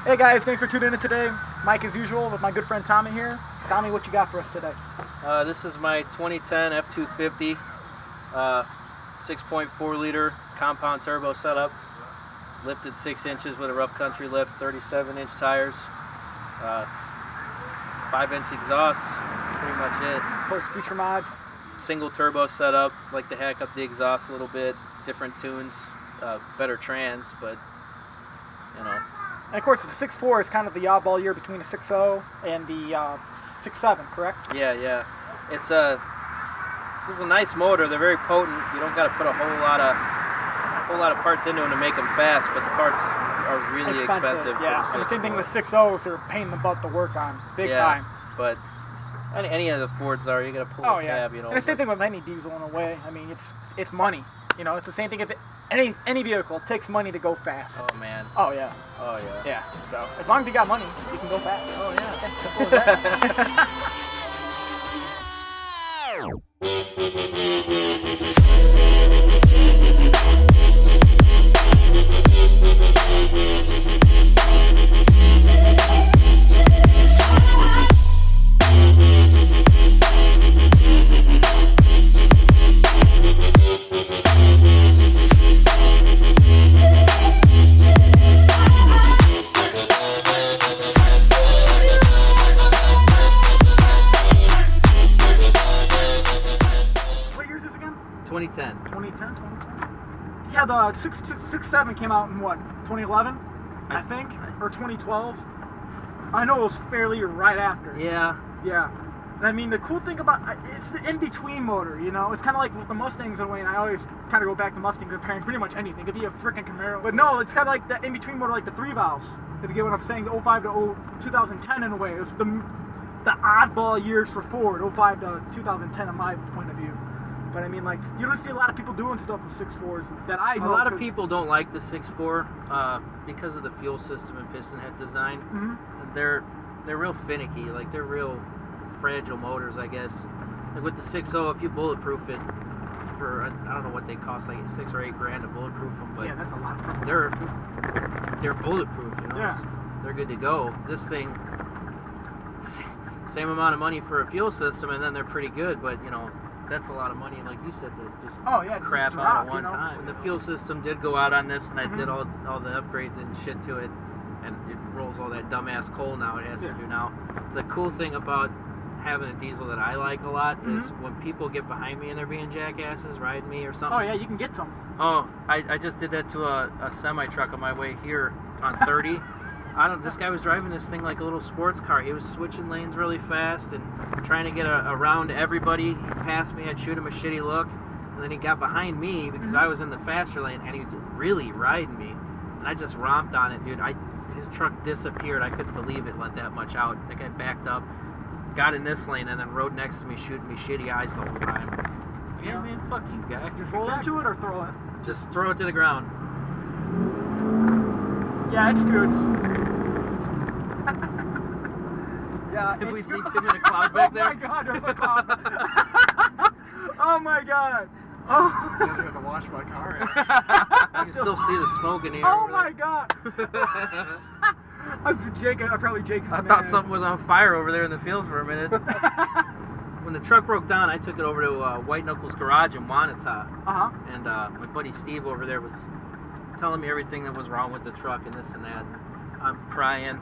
Hey guys, thanks for tuning in today. Mike as usual with my good friend Tommy here. Tommy, what you got for us today? This is my 2010 F-250 6.4 liter compound turbo setup. Lifted 6 inches with a rough country lift, 37-inch tires, 5-inch exhaust, pretty much it. Post feature mods. Single turbo setup, like to hack up the exhaust a little bit, different tunes, better trans, but you know. And of course the 6.4 is kind of the oddball year between the 6.0 and the 6.7, correct? Yeah. It's a nice motor. They're very potent. You don't got to put a whole lot of parts into them to make them fast, but the parts are really expensive. Yeah, and the same thing with 6.0s are a pain in the butt to work on, big time. But any of the Fords are, you got to pull a cab, you know. And the same thing with any diesel in a way. I mean, it's money. You know, it's the same thing if any vehicle, it takes money to go fast. Oh man. Oh yeah. Oh yeah. Yeah. So as long as you got money, you can go fast. Oh yeah. Simple as that. What year is this again? 2010. 2010. Yeah, the 6.7 came out in what? 2011, I think, or 2012. I know it was fairly right after. Yeah. Yeah. And I mean, the cool thing about it's the in-between motor, you know? It's kind of like with the Mustangs in a way, and I always kind of go back to Mustang comparing pretty much anything. It could be a freaking Camaro. But no, it's kind of like the in-between motor, like the 3 valves, if you get what I'm saying, 05 to 2010 in a way. It was the oddball years for Ford, 05 to 2010 in my point of view. But I mean, like, you don't see a lot of people doing stuff with 6.4s that I know. A lot of people don't like the 6.4 because of the fuel system and piston head design. Mm-hmm. They're real finicky, like they're real fragile motors, I guess. Like with the 6.0, if you bulletproof it for I don't know what they cost, like $6 or $8 grand to bulletproof them, but yeah, that's a lot of fun. they're bulletproof, you know. Yeah. They're good to go. This thing, same amount of money for a fuel system, and then they're pretty good, but you know. That's a lot of money, like you said, to just crap out at one time. The fuel system did go out on this, and I did all the upgrades and shit to it, and it rolls all that dumbass coal now it has to do now. The cool thing about having a diesel that I like a lot is when people get behind me and they're being jackasses, riding me or something. Oh yeah, you can get to them. Oh, I just did that to a semi-truck on my way here on 30. This guy was driving this thing like a little sports car. He was switching lanes really fast and trying to get around everybody. He passed me, I'd shoot him a shitty look, and then he got behind me because I was in the faster lane, and he was really riding me, and I just romped on it, dude. His truck disappeared. I couldn't believe it let that much out. The guy backed up, got in this lane, and then rode next to me shooting me shitty eyes the whole time. Yeah, man, fuck you, guy. Just roll into it or throw it? Just throw it to the ground. Yeah, it's good. Yeah, Did we leave him in a cloud back there? Oh my god, there's a cloud. Oh my god. Oh. I have to wash my car. I can still see the smoke in here. Oh my god. Probably Jake's. I thought something was on fire over there in the field for a minute. When the truck broke down, I took it over to White Knuckles Garage in Wanata. And my buddy Steve over there was telling me everything that was wrong with the truck and this and that. I'm crying,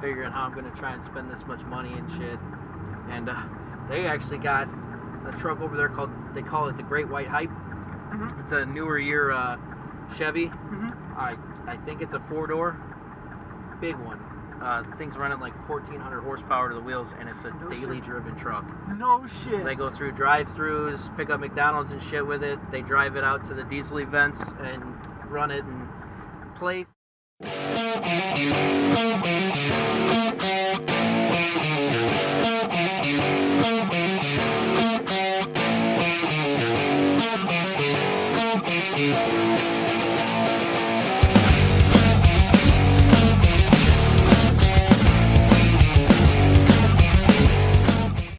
figuring how I'm going to try and spend this much money and shit. And they actually got a truck over there they call it the Great White Hype. It's a newer year Chevy. I think it's a 4-door, big one. Thing's running like 1,400 horsepower to the wheels, and it's a daily driven truck. No shit. They go through drive-throughs, pick up McDonald's and shit with it. They drive it out to the diesel events and run it in place.